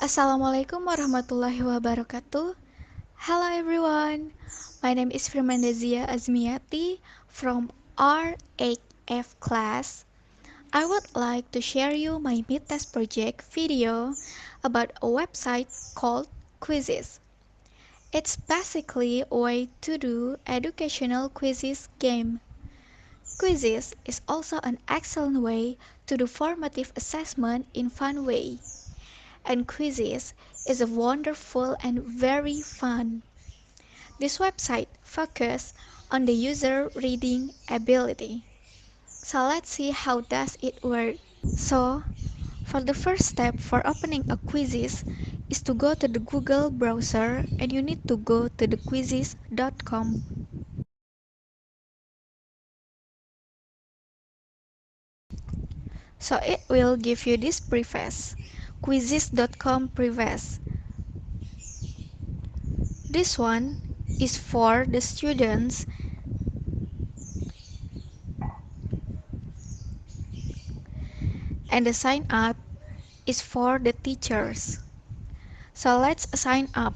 Assalamualaikum warahmatullahi wabarakatuh. Hello everyone. My name is Firmanda Azmiyati from R8F class. I would like to share you my mid-test project video about a website called Quizizz. It's basically a way to do educational quizzes game. Quizizz is also an excellent way to do formative assessment in fun way. And Quizizz is a wonderful and very fun. This website focuses on the user reading ability. So let's see how does it work. So for the first step for opening a Quizizz is to go to the Google browser and you need to go to the quizizz.com. So it will give you this preface, quizizz.com preface. This one is for the students and the sign up is for the teachers. So let's sign up.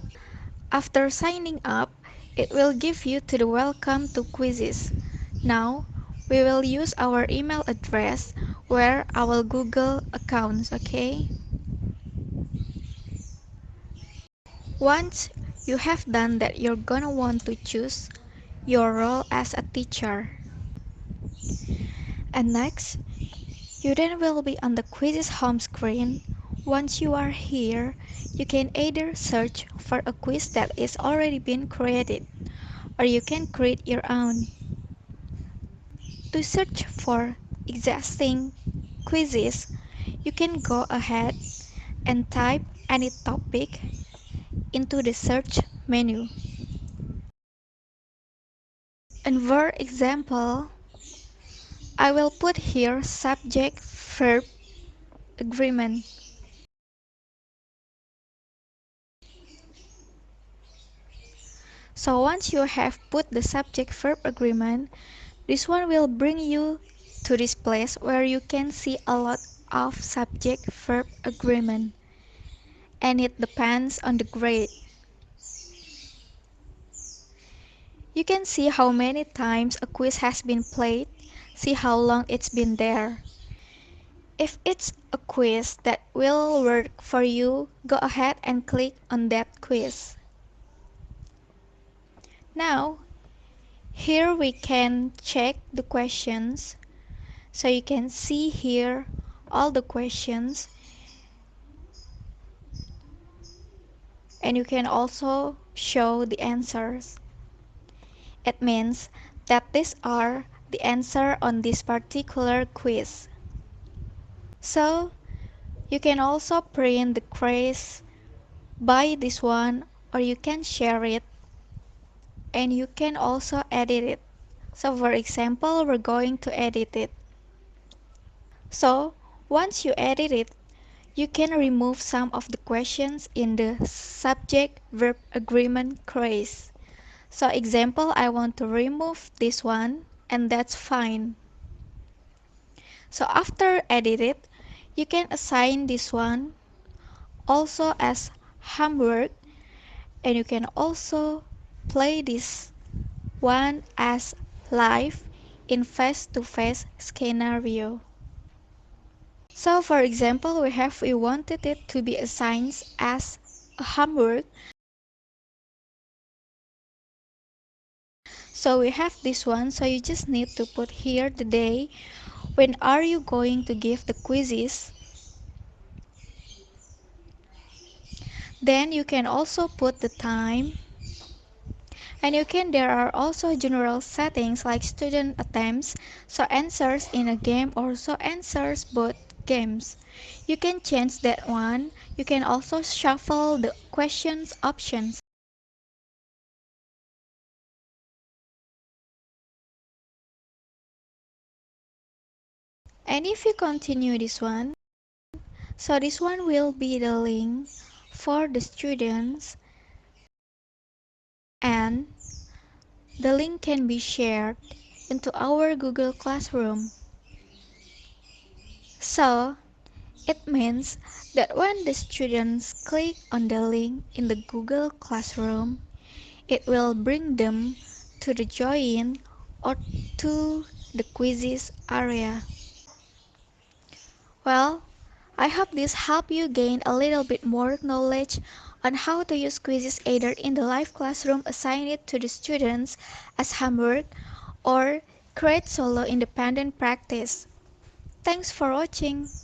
After signing up, it will give you to the welcome to Quizizz. Now, we will use our email address where our Google accounts, okay? Once you have done that, you're gonna want to choose your role as a teacher. And next, you then will be on the Quizizz home screen. Once you are here, you can either search for a quiz that is already been created, or you can create your own. To search for existing quizzes, you can go ahead and type any topic into the search menu. And for example, I will put here subject verb agreement. So once you have put the subject verb agreement, this one will bring you to this place where you can see a lot of subject verb agreement, and it depends on the grade. You can see how many times a quiz has been played, see how long it's been there. If it's a quiz that will work for you, go ahead and click on that quiz. Now, here we can check the questions. So you can see here all the questions, and you can also show the answers. It means that these are the answer on this particular quiz. So you can also print the quiz by this one, or you can share it, and you can also edit it. So for example, we're going to edit it. So once you edit it, you can remove some of the questions in the subject verb agreement quiz. So example, I want to remove this one, and that's fine. So after edit it, you can assign this one also as homework, and you can also play this one as live in face-to-face scenario. So for example, we wanted it to be assigned as a homework. So we have this one, so you just need to put here the day. When are you going to give the quizzes? Then you can also put the time. And there are also general settings like student attempts, so answers in a game or so answers both games. You can change that one. You can also shuffle the questions options. And if you continue this one, so this one will be the link for the students, and the link can be shared into our Google Classroom. So It means that when the students click on the link in the Google Classroom, it will bring them to the Join or to the Quizzes area. Well, I hope this helped you gain a little bit more knowledge on how to use quizzes either in the live classroom, assign it to the students as homework, or create solo independent practice. Thanks for watching.